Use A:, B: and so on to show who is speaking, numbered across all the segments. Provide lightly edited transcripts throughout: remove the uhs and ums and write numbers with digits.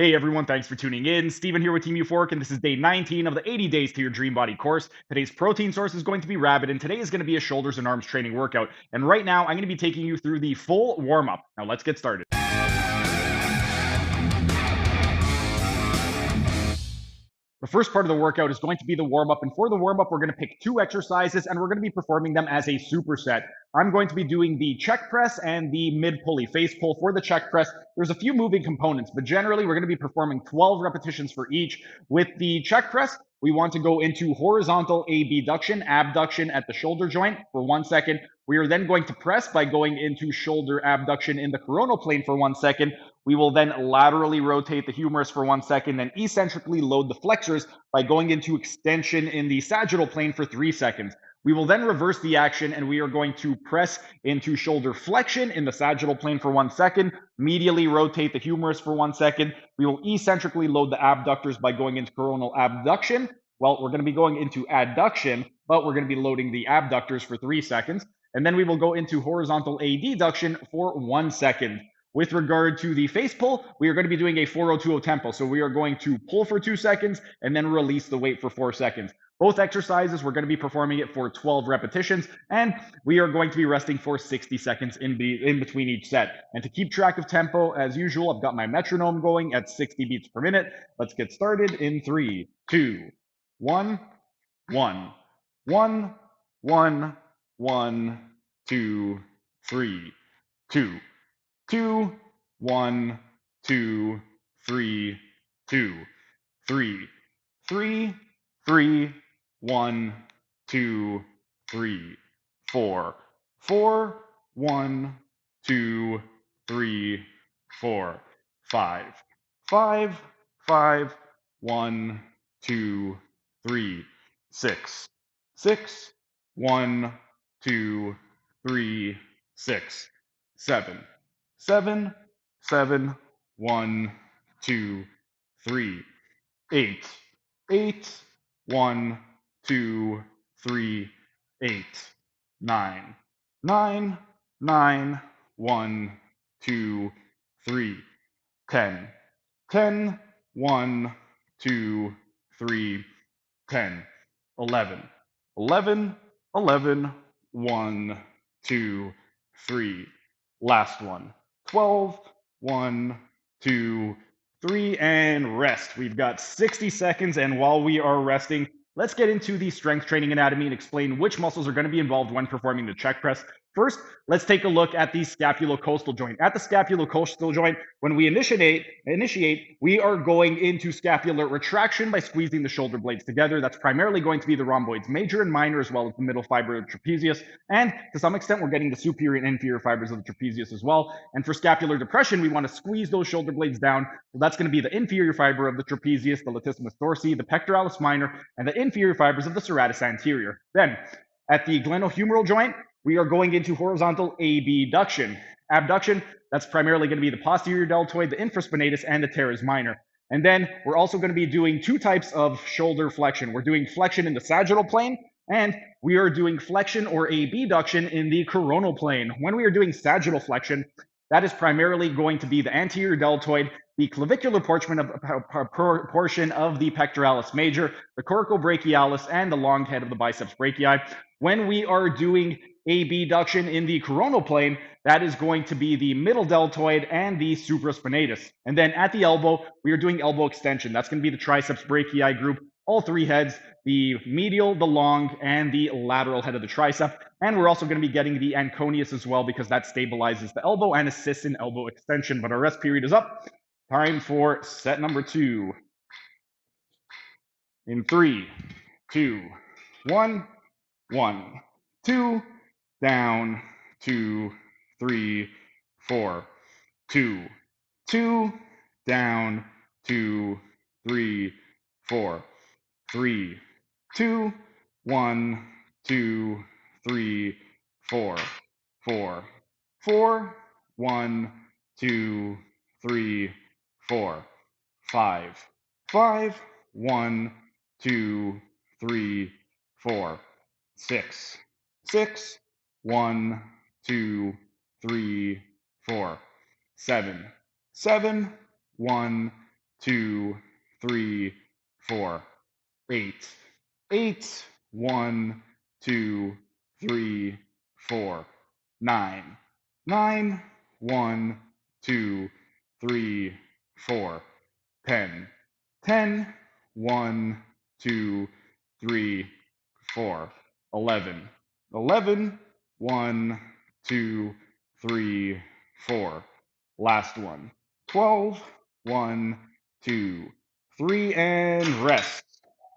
A: Hey everyone, thanks for tuning in. Steven here with Team Euphoric, and this is day 19 of the 80 Days to Your Dream Body course. Today's protein source is going to be rabbit, and today is going to be a shoulders and arms training workout. And right now, I'm going to be taking you through the full warm up. Now, let's get started. The first part of the workout is going to be the warm up. And for the warm up, we're going to pick two exercises and we're going to be performing them as a superset. I'm going to be doing the CHEK press and the mid pulley face pull. For the CHEK press, there's a few moving components, but generally we're going to be performing 12 repetitions for each. With the CHEK press, we want to go into horizontal abduction, abduction at the shoulder joint for 1 second. We are then going to press by going into shoulder abduction in the coronal plane for 1 second. We will then laterally rotate the humerus for 1 second and eccentrically load the flexors by going into extension in the sagittal plane for 3 seconds. We will then reverse the action and we are going to press into shoulder flexion in the sagittal plane for 1 second, medially rotate the humerus for 1 second. We will eccentrically load the abductors by going into coronal abduction. Well, we're going to be going into adduction, but we're going to be loading the abductors for 3 seconds. And then we will go into horizontal adduction for 1 second. With regard to the face pull, we are going to be doing a 4020 tempo. So we are going to pull for 2 seconds and then release the weight for 4 seconds. Both exercises, we're going to be performing it for 12 repetitions, and we are going to be resting for 60 seconds in between each set. And to keep track of tempo, as usual, I've got my metronome going at 60 beats per minute. Let's get started in 3, 2, 1, 1, 1, 1, 1, 2, 3, 2. 2, 1, 2, 3, 2, 3, 3, 3, 1, 2, 3, 4, 4, 1, 2, 3, 4, 5, 5, 5, 1, 2, 3, 6, 6, 1, 2, 3, 6, 7, 7, 7, 1, 2, 3, 8, 8, 1, 2, 3, 8, 9, 9, 9, 1, 2, 3, 10, 10, 1, 2, 3, 10, 11, 11, 11, 1, 2, 3, last one. 12, 1, 2, 3, and rest. We've got 60 seconds, and while we are resting, let's get into the strength training anatomy and explain which muscles are going to be involved when performing the CHEK press. First, let's take a look at the scapulocoastal joint. At the scapulocoastal joint, when we initiate, we are going into scapular retraction by squeezing the shoulder blades together. That's primarily going to be the rhomboids major and minor, as well as the middle fiber of the trapezius. And to some extent, we're getting the superior and inferior fibers of the trapezius as well. And for scapular depression, we want to squeeze those shoulder blades down. So that's going to be the inferior fiber of the trapezius, the latissimus dorsi, the pectoralis minor, and the inferior fibers of the serratus anterior. Then, at the glenohumeral joint, we are going into horizontal abduction. Abduction, that's primarily going to be the posterior deltoid, the infraspinatus, and the teres minor. And then we're also going to be doing two types of shoulder flexion. We're doing flexion in the sagittal plane, and we are doing flexion or abduction in the coronal plane. When we are doing sagittal flexion, that is primarily going to be the anterior deltoid, the clavicular portion of the pectoralis major, the coracobrachialis, and the long head of the biceps brachii. When we are doing abduction in the coronal plane, that is going to be the middle deltoid and the supraspinatus. And then at the elbow, we are doing elbow extension. That's going to be the triceps brachii group, all three heads, the medial, the long, and the lateral head of the tricep. And we're also going to be getting the anconeus as well, because that stabilizes the elbow and assists in elbow extension. But our rest period is up. Time for set number 2. In 3, 2, 1, 1, 2, down, 2, 3, 4, 2, 2, down, 2, 3, 4, 3, 2, 1, 2, 3, 4, 4, 4, 1, 2, 3, 4, 5, 5, 1, 2, 3, 4, 6, 6, 1, 2, 3, 4, 7, 7, 1, 2, 3, 4. 8. 8, 1, 2, 3, 4. 9. 9, 1, 2, 3, 4. 10. 10, 1, 2, 3, 4. 11. 11, 1, 2, 3, 4. Last one. 12, 1, 2, 3, and rest.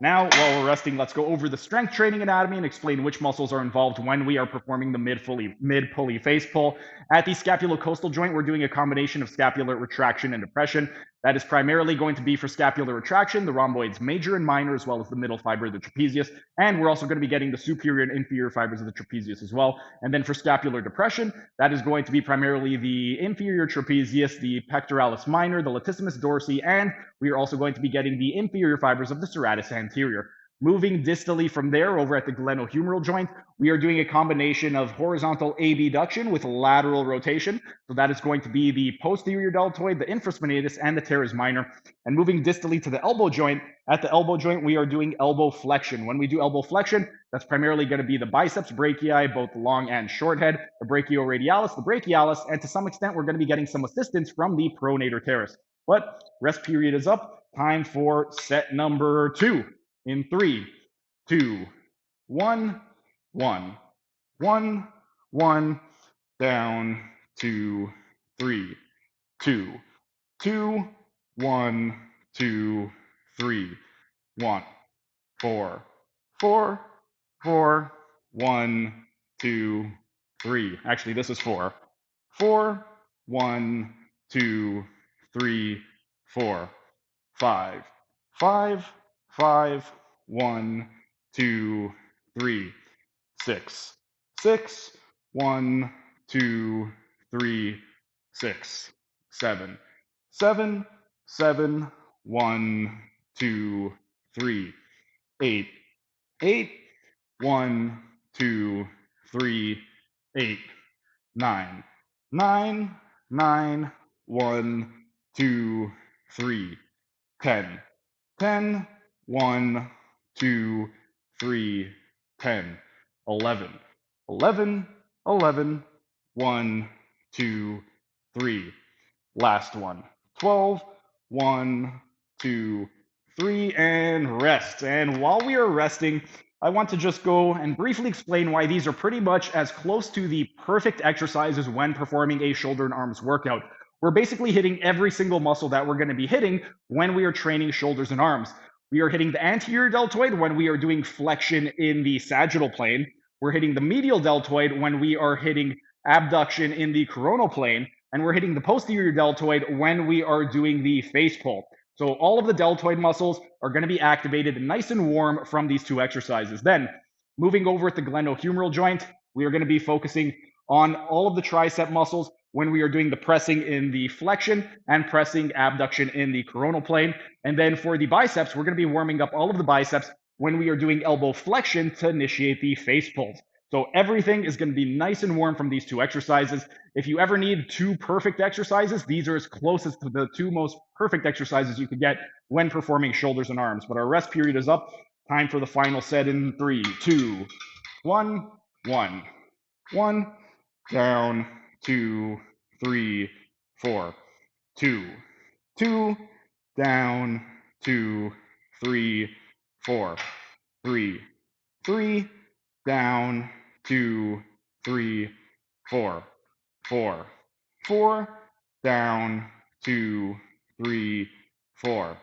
A: Now, while we're resting, let's go over the strength training anatomy and explain which muscles are involved when we are performing the mid-pulley face pull. At the scapulocoastal joint, we're doing a combination of scapular retraction and depression. That is primarily going to be for scapular retraction, the rhomboids major and minor, as well as the middle fiber of the trapezius. And we're also going to be getting the superior and inferior fibers of the trapezius as well. And then for scapular depression, that is going to be primarily the inferior trapezius, the pectoralis minor, the latissimus dorsi, and we are also going to be getting the inferior fibers of the serratus anterior. Moving distally from there over at the glenohumeral joint, we are doing a combination of horizontal abduction with lateral rotation. So that is going to be the posterior deltoid, the infraspinatus, and the teres minor. And moving distally to the elbow joint, at the elbow joint, we are doing elbow flexion. When we do elbow flexion, that's primarily going to be the biceps brachii, both long and short head, the brachioradialis, the brachialis, and to some extent, we're going to be getting some assistance from the pronator teres. But rest period is up. Time for set number 2. In 3, 2, 1, 1, 1, 1, down, 2, 3, 2, 2, 1, 2, 3, 1, 4, 4, 4, 1, 2, 3. Actually, this is 4. 4, 1, 2, 3, 4. 5, 5, 5, 1, 2, 3, 6, 6, 1, 2, 3, 6, 7, 7, 7, 1, 2, 3, 8, 8, 1, 2, 3, 8, 9, 9, 9, 1, 2, 3, 10, 10, 1, 2, 3, 10, 11, 11, 11, 1, 2, 3. Last one. 12, 1, 2, 3, and rest. And while we are resting, I want to just go and briefly explain why these are pretty much as close to the perfect exercises when performing a shoulder and arms workout. We're basically hitting every single muscle that we're going to be hitting when we are training shoulders and arms. We are hitting the anterior deltoid when we are doing flexion in the sagittal plane. We're hitting the medial deltoid when we are hitting abduction in the coronal plane. And we're hitting the posterior deltoid when we are doing the face pull. So all of the deltoid muscles are going to be activated nice and warm from these two exercises. Then moving over at the glenohumeral joint, we are going to be focusing on all of the tricep muscles when we are doing the pressing in the flexion and pressing abduction in the coronal plane. And then for the biceps, we're going to be warming up all of the biceps when we are doing elbow flexion to initiate the face pulls. So everything is going to be nice and warm from these two exercises. If you ever need two perfect exercises, these are as close as to the two most perfect exercises you could get when performing shoulders and arms. But our rest period is up. Time for the final set in 3, 2, 1, 1, 1, down, 2, 3, 4, 2, 2, down, 2, 3, 4, 3, 3, down, 2, 3, 4, 4, 4, down, 2, 3, 4,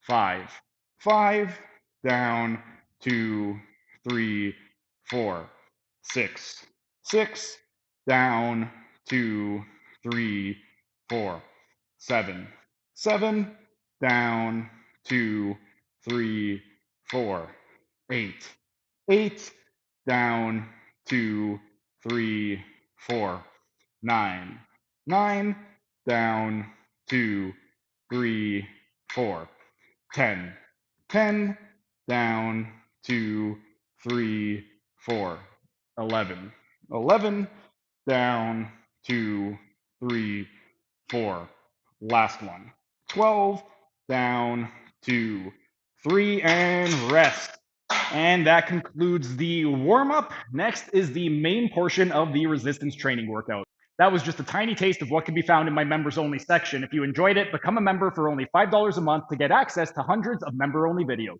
A: 5, 5, down, 2, 3, 4, 6, 6, down, 2, 3, 4, 7, 7, down, 2, 3, 4, 8, 8, down, 2, 3, 4, 9, 9, down, 2, 3, 4, 10, 10, down, 2, 3, 4, 11, 11, down, 2, 3, 4. Last one. 12, down, 2, 3, and rest. And that concludes the warm up. Next is the main portion of the resistance training workout. That was just a tiny taste of what can be found in my members only section. If you enjoyed it, become a member for only $5 a month to get access to hundreds of member only videos.